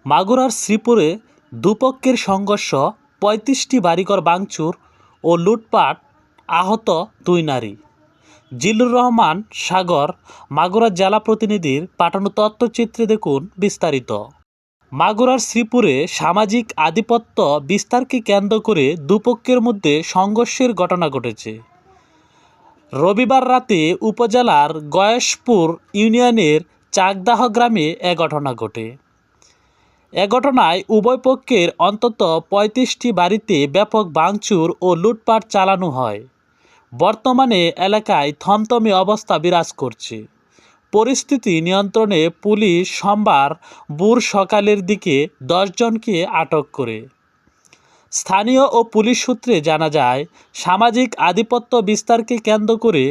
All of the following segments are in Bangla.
মাগুরার শ্রীপুরে দুপক্ষের সংঘর্ষ, ৩৫টি বাড়িঘর ভাঙচুর ও লুটপাট, আহত ২ নারী। জিল্লুর রহমান সাগর, মাগুরা জেলা প্রতিনিধির পাঠানো তথ্যচিত্রে দেখুন বিস্তারিত। মাগুরার শ্রীপুরে সামাজিক আধিপত্য বিস্তারকে কেন্দ্র করে দুপক্ষের মধ্যে সংঘর্ষের ঘটনা ঘটেছে। রবিবার রাতে উপজেলার গয়েশপুর ইউনিয়নের চাকদাহ গ্রামে এ ঘটনা ঘটে। এ ঘটনায় উভয় পক্ষের অন্তত ৩৫টি বাড়িতে ব্যাপক ভাঙচুর ও লুটপাট চালানো হয়। বর্তমানে এলাকায় থমথমে অবস্থা বিরাজ করছে। পরিস্থিতি নিয়ন্ত্রণে পুলিশ সোমবার ভোর সকালের দিকে ১০ জনকে আটক করে। স্থানীয় ও পুলিশ সূত্রে জানা যায়, সামাজিক আধিপত্য বিস্তারকে কেন্দ্র করে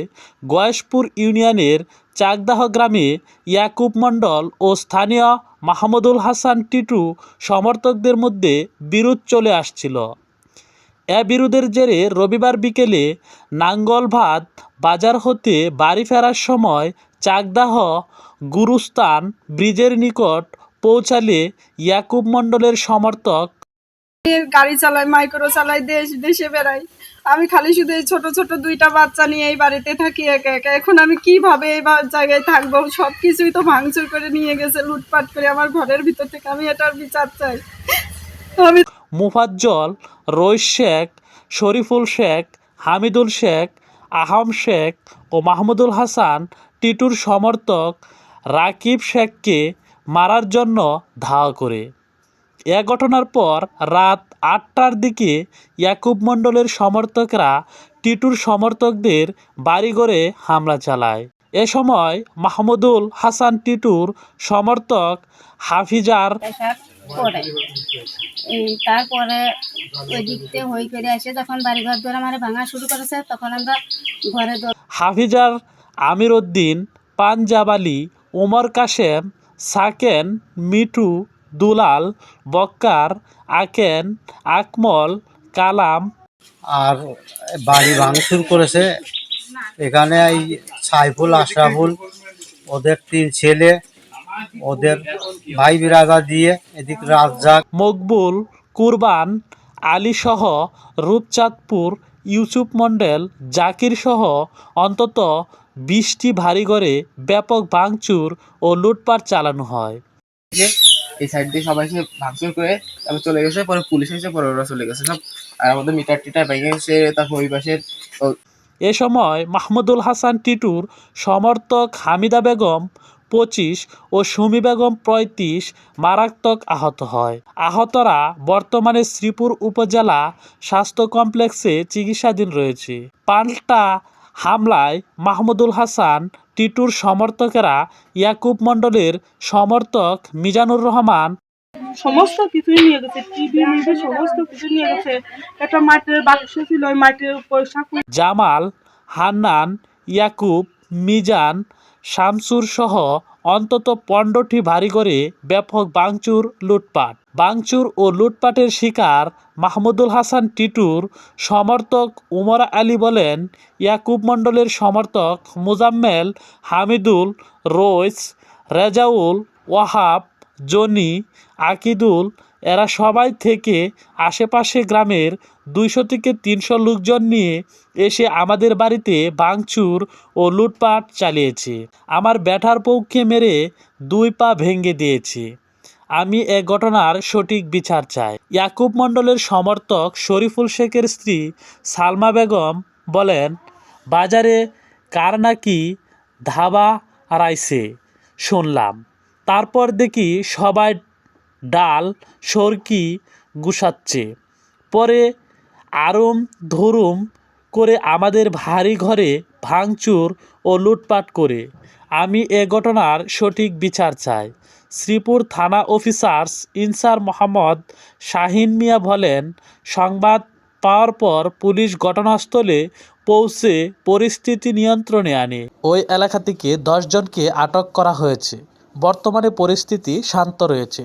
গয়েশপুর ইউনিয়নের চাকদাহ গ্রামে ইয়াকুব মণ্ডল ও স্থানীয় মাহমুদুল হাসান টিটু সমর্থকদের মধ্যে বিরোধ চলে আসছিল। এ বিরোধের জেরে রবিবার বিকেলে নাঙ্গলভাত বাজার হতে বাড়ি ফেরার সময় চাকদাহ গুরুস্তান ব্রিজের নিকট পৌঁছালে ইয়াকুব মণ্ডলের সমর্থক গাড়ি চালাই, মাইক্রো চালাই, দেশে বেড়াই। আমি খালি শুধু এই ছোট ছোট 2টা বাচ্চা নিয়ে এই বাড়িতে থাকি একা একা। এখন আমি কিভাবে এই জায়গায় থাকবো? সবকিছুই তো ভাঙচুর করে নিয়ে গেছে, লুটপাট করে আমার ঘরের ভিতর থেকে। আমি এটার বিচার চাই। আমি মুফাজ্জল, রইস শেখ, শরীফুল শেখ, হামিদুল শেখ, আহম শেখ ও মাহমুদুল হাসান টিটুর সমর্থক রাকিব শেখকে মারার জন্য ধাওয়া করে। এ ঘটনার পর রাত ৮টার দিকে ইয়াকুব মণ্ডলের সমর্থকরা টিটুর সমর্থকদের বাড়িঘরে হামলা চালায়। এ সময় মাহমুদুল হাসান টিটুর সমর্থক হাফিজার তারপরে ওই দিকতে হই করে এসে যখন বাড়িঘর ধরে মানে ভাঙা শুরু করেছে, তখন আমরা ঘরে হাফিজার, আমির উদ্দিন, পাঞ্জাব আলী, ওমর কাশেম, সাকেন, মিঠু, দুলাল, বক্কার, আকেন, আকমল, কালাম আর বাড়ি ভাঙচুর করেছে। এখানে এই সাইফুল, আশরাফুল, ওদের 3 ছেলে, ওদের ভাই বিরাদা দিয়ে এদিক রাজ্জাক, মকবুল, কুরবান, আলী সহ রূপচাঁদপুর, ইউসুফ মণ্ডল, জাকির সহ অন্তত 20টি বাড়িঘরে ব্যাপক ভাঙচুর ও লুটপাট চালানো হয়। এই সাইড দিয়ে সবাই এসে ভাঙচুর করে তারপর চলে গেছে, পরে পুলিশ এসে পরে ওরা চলে গেছে সব। আর আমাদের মিটার টিটার ভেঙে গেছে। তারপর ওই পাশের এ সময় মাহমুদুল হাসান টিটুর সমর্থক হামিদা বেগম 25 ও সুমি বেগম 35 মারাত্মক আহত হয়। আহতরা বর্তমানে শ্রীপুর উপজেলা স্বাস্থ্য কমপ্লেক্সে চিকিৎসাধীন রয়েছে। পাল্টা হামলায় মাহমুদুল হাসান টিটুর সমর্থকেরা ইয়াকুব মণ্ডলের সমর্থক মিজানুর রহমান সমস্ত কিছুই নিয়ে গেছে, টিভি মিভি সমস্ত কিছু নিয়ে গেছে। একটা মাটির বাক্স ছিল, ওই মাটির পয়সা জামাল, হান্নান, ইয়াকুব, মিজান, শামসুর সহ অন্তত 15টি বাড়িঘরে ব্যাপক ভাঙচুর ভাঙচুর ও লুটপাটের শিকার মাহমুদুল হাসান টিটুর সমর্থক উমর আলী বলেন, ইয়াকুব মণ্ডলের সমর্থক মুজাম্মেল, হামিদুল, রইস, রেজাউল, ওয়াহাব, জনি, আকিদুল এরা সবাই থেকে আশেপাশে গ্রামের 200 থেকে 300 লোকজন নিয়ে এসে আমাদের বাড়িতে ভাঙচুর ও লুটপাট চালিয়েছে। আমার ব্যাটার পক্ষে মেরে 2 পা ভেঙে দিয়েছে। আমি এ ঘটনার সঠিক বিচার চাই। ইয়াকুব মণ্ডলের সমর্থক শরীফুল শেখের স্ত্রী সালমা বেগম বলেন, বাজারে কার নাকি ধাবা হারাইছে শুনলাম। তারপর দেখি সবাই ডাল সরকি গুছাচ্ছে। পরে আরুম ধরুম করে আমাদের ভারী ঘরে ভাঙচুর ও লুটপাট করে। আমি এ ঘটনার সঠিক বিচার চাই। শ্রীপুর থানা অফিসার্স ইনচার্জ মোহাম্মদ শাহিন মিয়া বলেন, সংবাদ পাওয়ার পর পুলিশ ঘটনাস্থলে পৌঁছে পরিস্থিতি নিয়ন্ত্রণে আনে। ওই এলাকা থেকে 10 জনকে আটক করা হয়েছে। বর্তমানে পরিস্থিতি শান্ত রয়েছে।